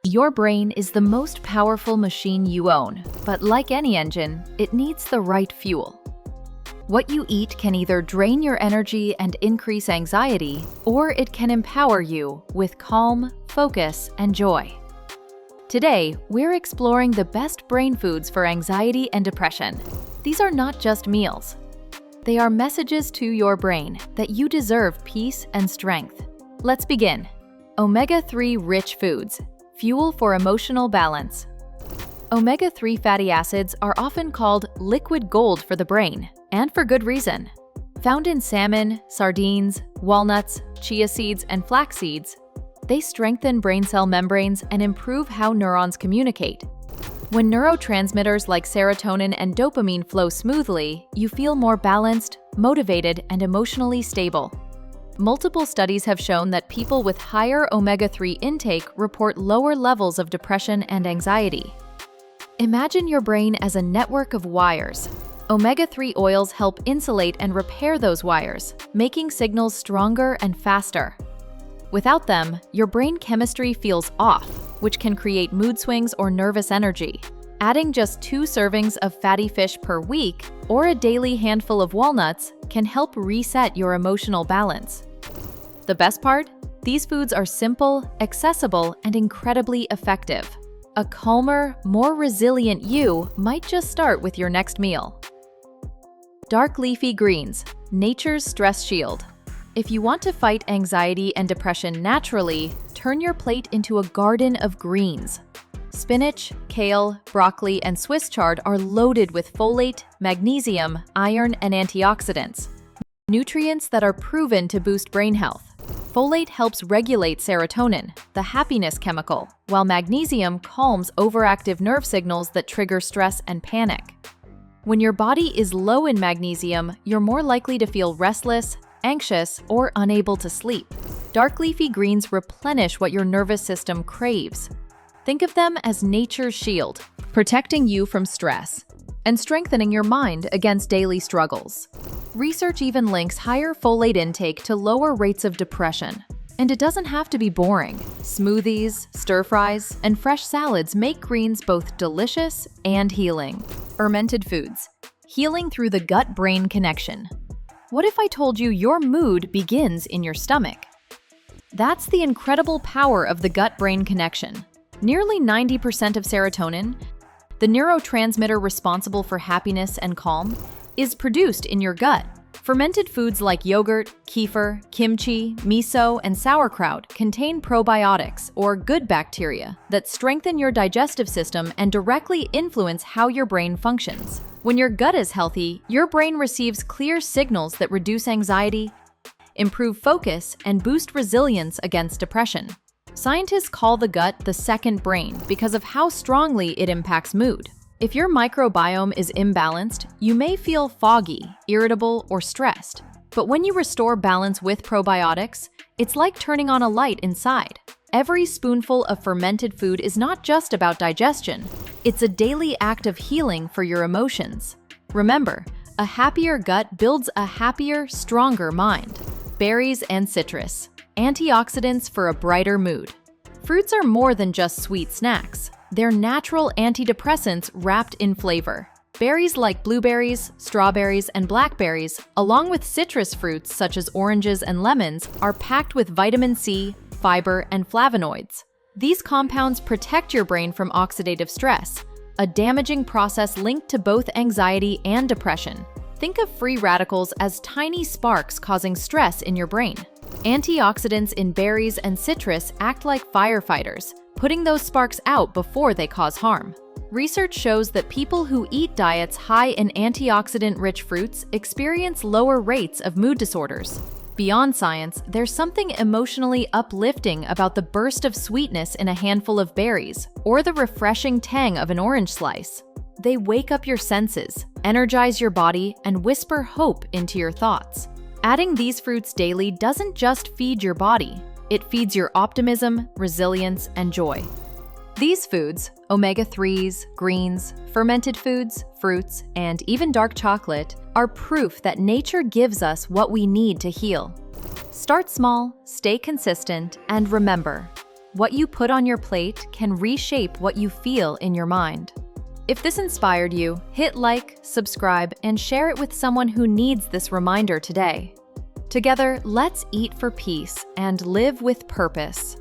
Your brain is the most powerful machine you own, but like any engine, it needs the right fuel. What you eat can either drain your energy and increase anxiety, or it can empower you with calm, focus, and joy. Today, we're exploring the best brain foods for anxiety and depression. These are not just meals. They are messages to your brain that you deserve peace and strength. Let's begin. Omega-3 rich foods. Fuel for emotional balance. Omega-3 fatty acids are often called liquid gold for the brain, and for good reason. Found in salmon, sardines, walnuts, chia seeds, and flax seeds, they strengthen brain cell membranes and improve how neurons communicate. When neurotransmitters like serotonin and dopamine flow smoothly, you feel more balanced, motivated, and emotionally stable. Multiple studies have shown that people with higher omega-3 intake report lower levels of depression and anxiety. Imagine your brain as a network of wires. Omega-3 oils help insulate and repair those wires, making signals stronger and faster. Without them, your brain chemistry feels off, which can create mood swings or nervous energy. Adding just 2 servings of fatty fish per week or a daily handful of walnuts can help reset your emotional balance. The best part? These foods are simple, accessible, and incredibly effective. A calmer, more resilient you might just start with your next meal. Dark leafy greens, nature's stress shield. If you want to fight anxiety and depression naturally, turn your plate into a garden of greens. Spinach, kale, broccoli, and Swiss chard are loaded with folate, magnesium, iron, and antioxidants, nutrients that are proven to boost brain health. Folate helps regulate serotonin, the happiness chemical, while magnesium calms overactive nerve signals that trigger stress and panic. When your body is low in magnesium, you're more likely to feel restless, anxious, or unable to sleep. Dark leafy greens replenish what your nervous system craves. Think of them as nature's shield, protecting you from stress and strengthening your mind against daily struggles. Research even links higher folate intake to lower rates of depression. And it doesn't have to be boring. Smoothies, stir-fries, and fresh salads make greens both delicious and healing. Fermented foods. Healing through the gut-brain connection. What if I told you your mood begins in your stomach? That's the incredible power of the gut-brain connection. Nearly 90% of serotonin, the neurotransmitter responsible for happiness and calm, is produced in your gut. Fermented foods like yogurt, kefir, kimchi, miso, and sauerkraut contain probiotics, or good bacteria, that strengthen your digestive system and directly influence how your brain functions. When your gut is healthy, your brain receives clear signals that reduce anxiety, improve focus, and boost resilience against depression. Scientists call the gut the second brain because of how strongly it impacts mood. If your microbiome is imbalanced, you may feel foggy, irritable, or stressed. But when you restore balance with probiotics, it's like turning on a light inside. Every spoonful of fermented food is not just about digestion. It's a daily act of healing for your emotions. Remember, a happier gut builds a happier, stronger mind. Berries and citrus. Antioxidants for a brighter mood. Fruits are more than just sweet snacks. They're natural antidepressants wrapped in flavor. Berries like blueberries, strawberries, and blackberries, along with citrus fruits such as oranges and lemons, are packed with vitamin C, fiber, and flavonoids. These compounds protect your brain from oxidative stress, a damaging process linked to both anxiety and depression. Think of free radicals as tiny sparks causing stress in your brain. Antioxidants in berries and citrus act like firefighters, putting those sparks out before they cause harm. Research shows that people who eat diets high in antioxidant-rich fruits experience lower rates of mood disorders. Beyond science, there's something emotionally uplifting about the burst of sweetness in a handful of berries, or the refreshing tang of an orange slice. They wake up your senses, energize your body, and whisper hope into your thoughts. Adding these fruits daily doesn't just feed your body, it feeds your optimism, resilience, and joy. These foods, omega-3s, greens, fermented foods, fruits, and even dark chocolate, are proof that nature gives us what we need to heal. Start small, stay consistent, and remember, what you put on your plate can reshape what you feel in your mind. If this inspired you, hit like, subscribe, and share it with someone who needs this reminder today. Together, let's eat for peace and live with purpose.